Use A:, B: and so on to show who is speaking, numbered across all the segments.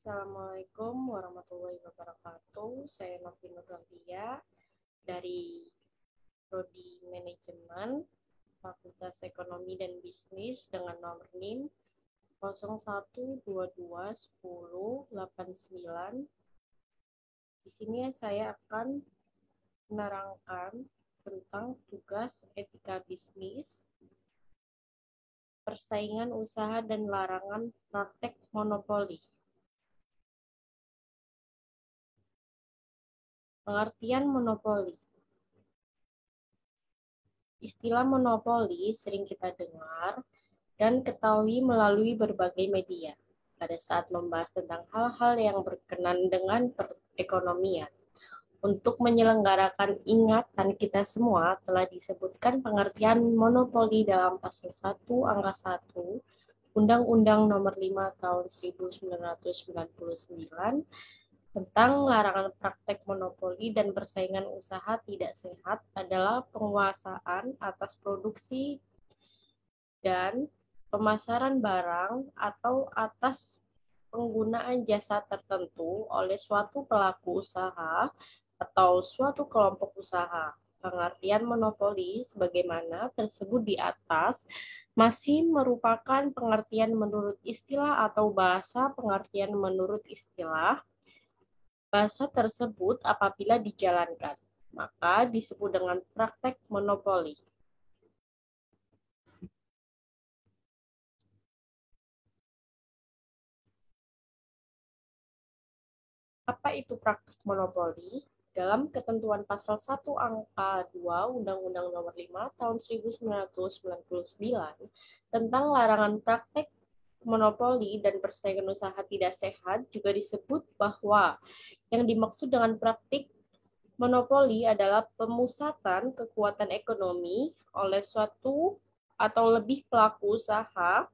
A: Assalamualaikum warahmatullahi wabarakatuh. Saya Novi Nurlantia dari Prodi Manajemen Fakultas Ekonomi dan Bisnis dengan nomor NIM 01221089. Di sini saya akan menerangkan tentang tugas etika bisnis, persaingan usaha dan larangan praktek monopoli. Pengertian monopoli. Istilah monopoli sering kita dengar dan ketahui melalui berbagai media pada saat membahas tentang hal-hal yang berkenan dengan perekonomian. Untuk menyelenggarakan ingatan kita semua telah disebutkan pengertian monopoli dalam pasal 1 angka 1 Undang-Undang Nomor 5 Tahun 1999 tentang larangan praktek monopoli dan persaingan usaha tidak sehat adalah penguasaan atas produksi dan pemasaran barang atau atas penggunaan jasa tertentu oleh suatu pelaku usaha atau suatu kelompok usaha. Pengertian monopoli sebagaimana tersebut di atas masih merupakan pengertian menurut istilah atau bahasa pengertian menurut istilah. Bahasa tersebut apabila dijalankan, maka disebut dengan praktek monopoli. Apa itu praktek monopoli? Dalam ketentuan pasal 1 angka 2 Undang-Undang Nomor 5 Tahun 1999 tentang larangan praktek monopoli dan persaingan usaha tidak sehat juga disebut bahwa yang dimaksud dengan praktik monopoli adalah pemusatan kekuatan ekonomi oleh suatu atau lebih pelaku usaha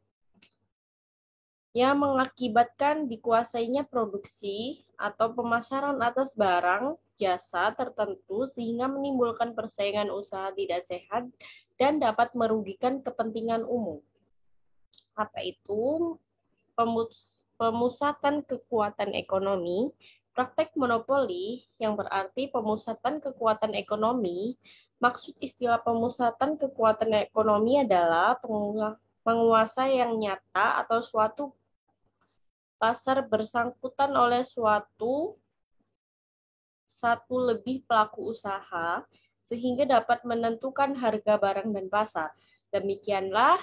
A: yang mengakibatkan dikuasainya produksi atau pemasaran atas barang, jasa tertentu sehingga menimbulkan persaingan usaha tidak sehat dan dapat merugikan kepentingan umum. Apa itu pemusatan kekuatan ekonomi? Praktek monopoli yang berarti pemusatan kekuatan ekonomi. Maksud istilah pemusatan kekuatan ekonomi adalah penguasa yang nyata atau suatu pasar bersangkutan oleh satu lebih pelaku usaha sehingga dapat menentukan harga barang dan pasar. Demikianlah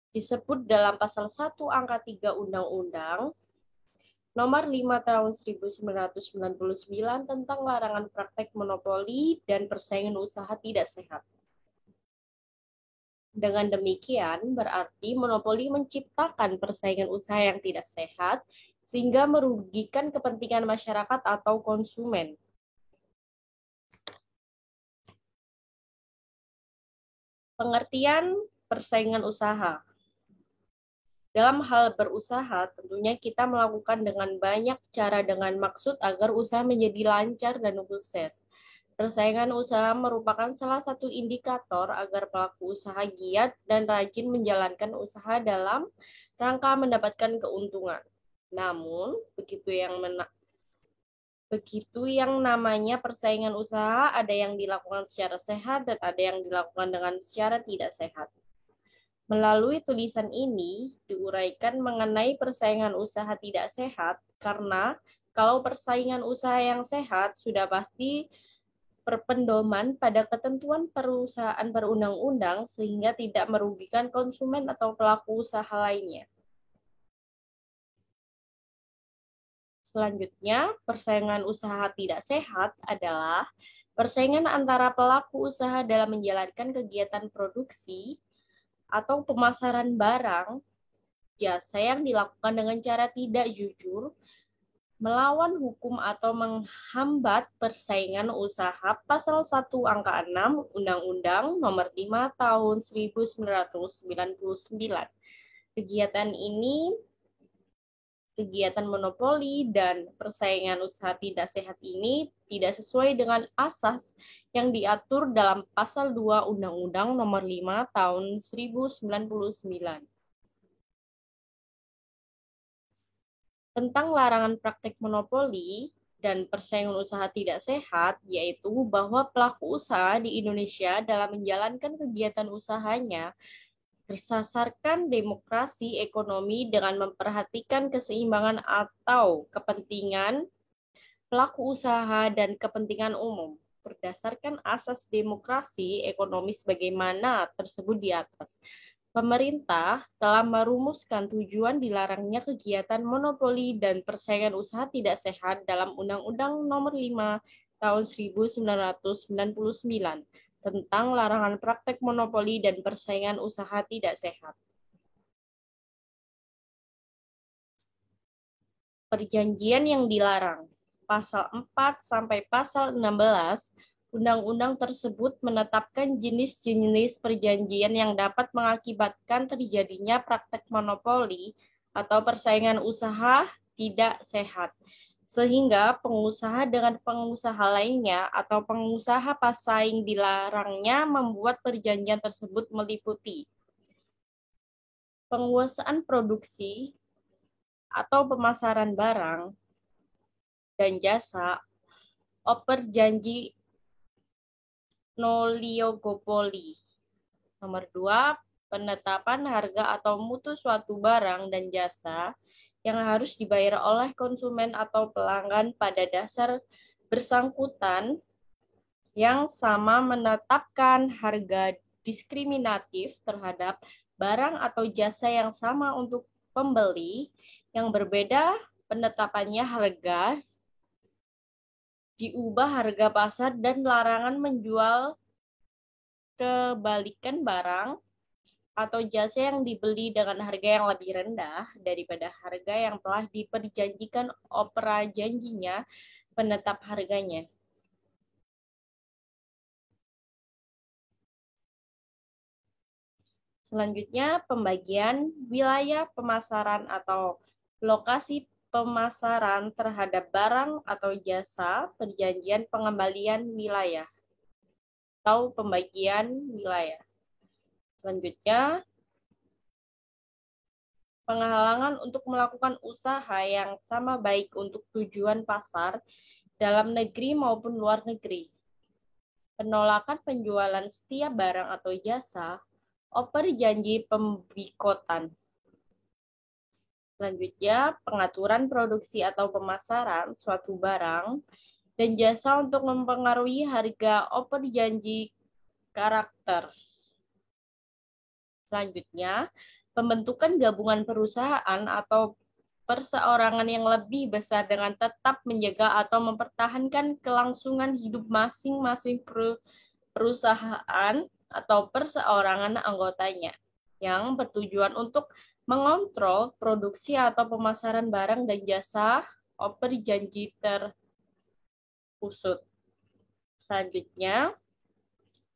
A: disebut dalam pasal 1 angka 3 Undang-Undang Nomor 5 Tahun 1999 tentang larangan praktek monopoli dan persaingan usaha tidak sehat. Dengan demikian, berarti monopoli menciptakan persaingan usaha yang tidak sehat, sehingga merugikan kepentingan masyarakat atau konsumen. Pengertian persaingan usaha. Dalam hal berusaha, tentunya kita melakukan dengan banyak cara dengan maksud agar usaha menjadi lancar dan sukses. Persaingan usaha merupakan salah satu indikator agar pelaku usaha giat dan rajin menjalankan usaha dalam rangka mendapatkan keuntungan. Namun, begitu yang namanya persaingan usaha ada yang dilakukan secara sehat dan ada yang dilakukan dengan secara tidak sehat. Melalui tulisan ini diuraikan mengenai persaingan usaha tidak sehat karena kalau persaingan usaha yang sehat sudah pasti berpedoman pada ketentuan perusahaan berundang-undang sehingga tidak merugikan konsumen atau pelaku usaha lainnya. Selanjutnya, persaingan usaha tidak sehat adalah persaingan antara pelaku usaha dalam menjalankan kegiatan produksi atau pemasaran barang, jasa yang dilakukan dengan cara tidak jujur, melawan hukum atau menghambat persaingan usaha pasal 1 angka 6 Undang-Undang Nomor 5 Tahun 1999. Kegiatan monopoli dan persaingan usaha tidak sehat ini tidak sesuai dengan asas yang diatur dalam pasal 2 Undang-Undang Nomor 5 Tahun 1999. tentang larangan praktek monopoli dan persaingan usaha tidak sehat, yaitu bahwa pelaku usaha di Indonesia dalam menjalankan kegiatan usahanya bersasarkan demokrasi ekonomi dengan memperhatikan keseimbangan atau kepentingan pelaku usaha dan kepentingan umum berdasarkan asas demokrasi ekonomi sebagaimana tersebut di atas. Pemerintah telah merumuskan tujuan dilarangnya kegiatan monopoli dan persaingan usaha tidak sehat dalam Undang-Undang Nomor 5 Tahun 1999 tentang larangan praktek monopoli dan persaingan usaha tidak sehat. Perjanjian yang dilarang. Pasal 4 sampai pasal 16 Undang-undang tersebut menetapkan jenis-jenis perjanjian yang dapat mengakibatkan terjadinya praktek monopoli atau persaingan usaha tidak sehat, sehingga pengusaha dengan pengusaha lainnya atau pengusaha pesaing dilarangnya membuat perjanjian tersebut meliputi penguasaan produksi atau pemasaran barang dan jasa, operjanji oligopoli. Nomor 2, penetapan harga atau mutu suatu barang dan jasa yang harus dibayar oleh konsumen atau pelanggan pada dasar bersangkutan yang sama menetapkan harga diskriminatif terhadap barang atau jasa yang sama untuk pembeli yang berbeda penetapannya harga diubah harga pasar dan larangan menjual kebalikan barang atau jasa yang dibeli dengan harga yang lebih rendah daripada harga yang telah diperjanjikan opera janjinya penetap harganya. Selanjutnya, pembagian wilayah pemasaran atau lokasi pemasaran terhadap barang atau jasa, perjanjian pengembalian wilayah atau pembagian wilayah. Selanjutnya, penghalangan untuk melakukan usaha yang sama baik untuk tujuan pasar dalam negeri maupun luar negeri. Penolakan penjualan setiap barang atau jasa, oper janji pembikotan. Selanjutnya, pengaturan produksi atau pemasaran suatu barang dan jasa untuk mempengaruhi harga oper janji karakter. Selanjutnya, pembentukan gabungan perusahaan atau perseorangan yang lebih besar dengan tetap menjaga atau mempertahankan kelangsungan hidup masing-masing perusahaan atau perseorangan anggotanya yang bertujuan untuk mengontrol produksi atau pemasaran barang dan jasa oper janji terusut. Selanjutnya,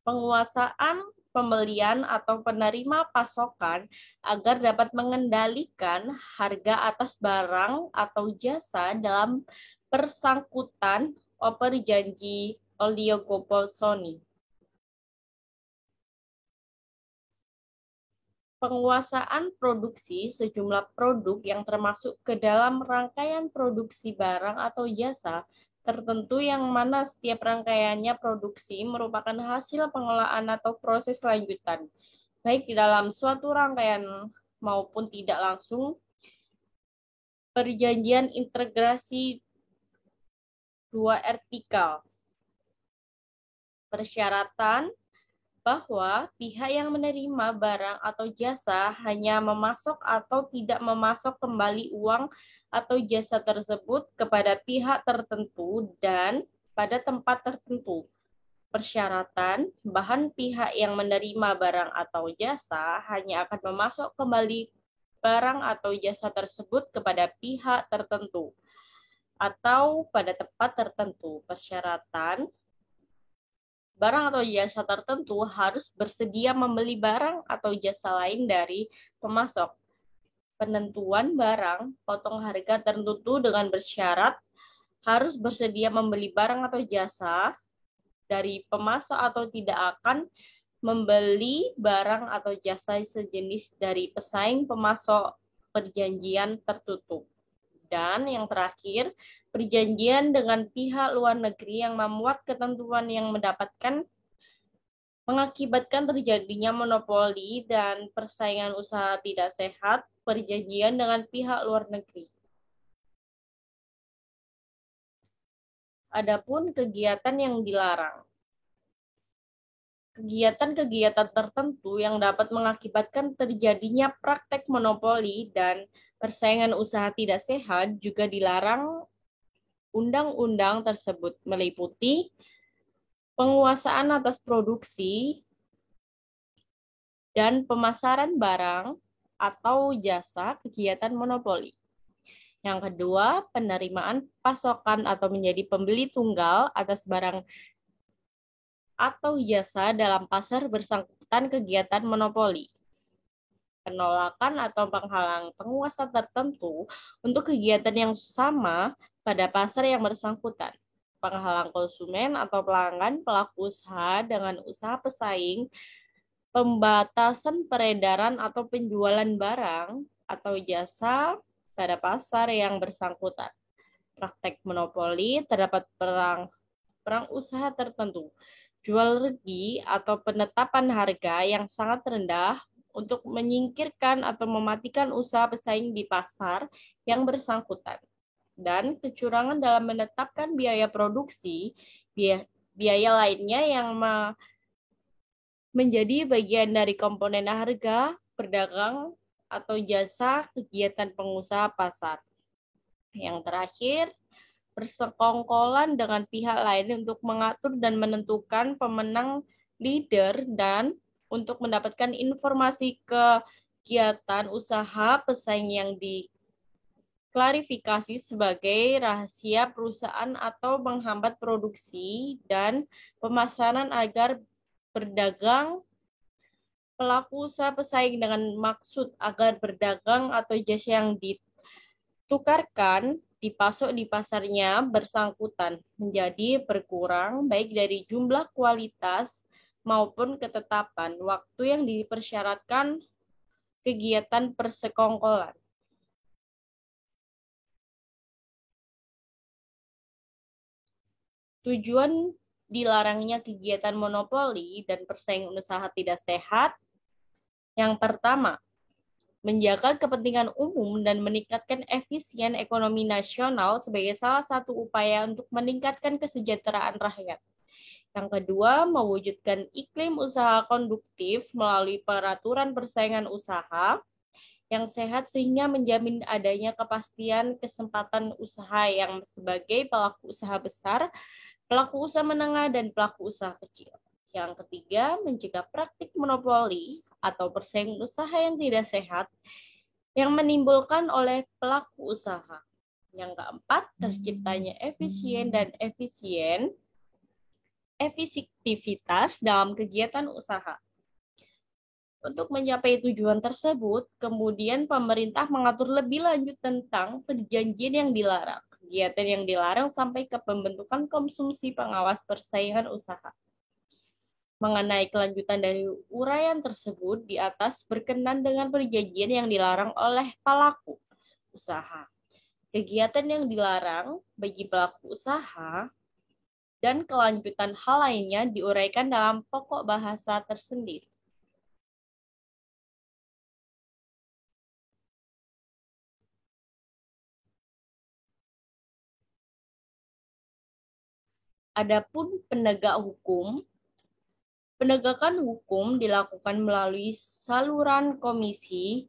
A: penguasaan pembelian atau penerima pasokan agar dapat mengendalikan harga atas barang atau jasa dalam persangkutan oper janji oligopoli. Penguasaan produksi sejumlah produk yang termasuk ke dalam rangkaian produksi barang atau jasa tertentu yang mana setiap rangkaiannya produksi merupakan hasil pengolahan atau proses lanjutan, baik di dalam suatu rangkaian maupun tidak langsung. Perjanjian integrasi dua vertikal. Persyaratan bahwa pihak yang menerima barang atau jasa hanya memasok atau tidak memasok kembali uang atau jasa tersebut kepada pihak tertentu dan pada tempat tertentu. Persyaratan bahan pihak yang menerima barang atau jasa hanya akan memasok kembali barang atau jasa tersebut kepada pihak tertentu atau pada tempat tertentu. Persyaratan barang atau jasa tertentu harus bersedia membeli barang atau jasa lain dari pemasok. Penentuan barang potong harga tertentu dengan bersyarat harus bersedia membeli barang atau jasa dari pemasok atau tidak akan membeli barang atau jasa sejenis dari pesaing pemasok perjanjian tertutup. Dan yang terakhir, perjanjian dengan pihak luar negeri yang memuat ketentuan yang mengakibatkan terjadinya monopoli dan persaingan usaha tidak sehat, perjanjian dengan pihak luar negeri. Adapun kegiatan yang dilarang. Kegiatan-kegiatan tertentu yang dapat mengakibatkan terjadinya praktek monopoli dan persaingan usaha tidak sehat juga dilarang undang-undang tersebut, meliputi penguasaan atas produksi dan pemasaran barang atau jasa kegiatan monopoli. Yang kedua, penerimaan pasokan atau menjadi pembeli tunggal atas barang atau jasa dalam pasar bersangkutan kegiatan monopoli. Penolakan atau penghalang penguasa tertentu untuk kegiatan yang sama pada pasar yang bersangkutan. Penghalang konsumen atau pelanggan pelaku usaha dengan usaha pesaing, pembatasan peredaran atau penjualan barang atau jasa pada pasar yang bersangkutan. Praktek monopoli terdapat perang usaha tertentu, jual rugi atau penetapan harga yang sangat rendah untuk menyingkirkan atau mematikan usaha pesaing di pasar yang bersangkutan. Dan kecurangan dalam menetapkan biaya produksi, biaya lainnya yang menjadi bagian dari komponen harga, berdagang, atau jasa kegiatan pengusaha pasar. Yang terakhir, persekongkolan dengan pihak lain untuk mengatur dan menentukan pemenang leader dan untuk mendapatkan informasi kegiatan usaha pesaing yang diklarifikasi sebagai rahasia perusahaan atau menghambat produksi dan pemasaran agar berdagang pelaku usaha pesaing dengan maksud agar berdagang atau jasa yang ditukarkan dipasok di pasarnya bersangkutan menjadi berkurang baik dari jumlah kualitas maupun ketetapan waktu yang dipersyaratkan kegiatan persekongkolan. Tujuan dilarangnya kegiatan monopoli dan persaingan usaha tidak sehat. Yang pertama, menjaga kepentingan umum dan meningkatkan efisien ekonomi nasional sebagai salah satu upaya untuk meningkatkan kesejahteraan rakyat. Yang kedua, mewujudkan iklim usaha konduktif melalui peraturan persaingan usaha yang sehat sehingga menjamin adanya kepastian kesempatan usaha yang sebagai pelaku usaha besar, pelaku usaha menengah, dan pelaku usaha kecil. Yang ketiga, mencegah praktik monopoli atau persaingan usaha yang tidak sehat yang menimbulkan oleh pelaku usaha. Yang keempat, terciptanya efisien dan efektivitas dalam kegiatan usaha. Untuk mencapai tujuan tersebut, kemudian pemerintah mengatur lebih lanjut tentang perjanjian yang dilarang, kegiatan yang dilarang sampai ke pembentukan komisi pengawas persaingan usaha. Mengenai kelanjutan dari uraian tersebut di atas berkenan dengan perjanjian yang dilarang oleh pelaku usaha. Kegiatan yang dilarang bagi pelaku usaha dan kelanjutan hal lainnya diuraikan dalam pokok bahasa tersendiri. Adapun penegak hukum, penegakan hukum dilakukan melalui saluran komisi,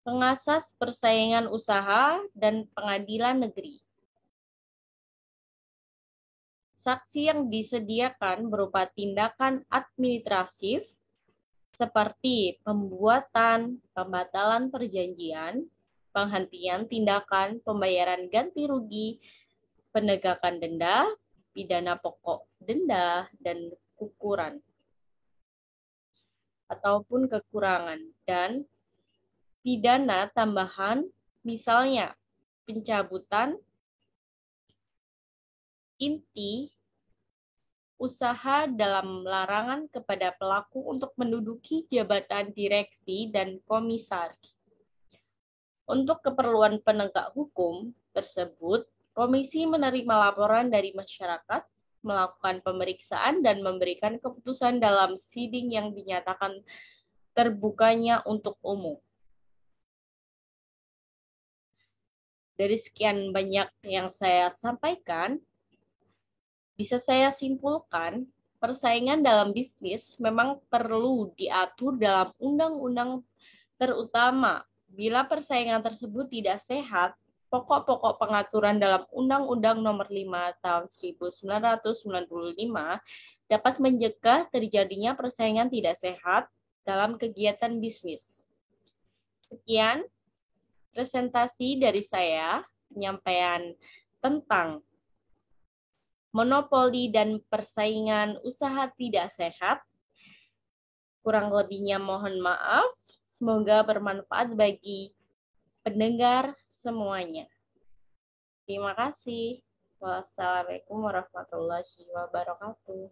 A: pengasas persaingan usaha, dan pengadilan negeri. Saksi yang disediakan berupa tindakan administratif seperti pembuatan, pembatalan perjanjian, penghentian tindakan, pembayaran ganti rugi, penegakan denda, pidana pokok denda, dan ukuran ataupun kekurangan, dan pidana tambahan, misalnya pencabutan inti usaha dalam larangan kepada pelaku untuk menduduki jabatan direksi dan komisaris. Untuk keperluan penegak hukum tersebut, Komisi menerima laporan dari masyarakat, melakukan pemeriksaan, dan memberikan keputusan dalam sidang yang dinyatakan terbukanya untuk umum. Dari sekian banyak yang saya sampaikan, bisa saya simpulkan, persaingan dalam bisnis memang perlu diatur dalam undang-undang, terutama bila persaingan tersebut tidak sehat. Pokok-pokok pengaturan dalam Undang-Undang Nomor 5 Tahun 1995 dapat mencegah terjadinya persaingan tidak sehat dalam kegiatan bisnis. Sekian presentasi dari saya, penyampaian tentang monopoli dan persaingan usaha tidak sehat. Kurang lebihnya mohon maaf. Semoga bermanfaat bagi pendengar semuanya. Terima kasih. Wassalamualaikum warahmatullahi wabarakatuh.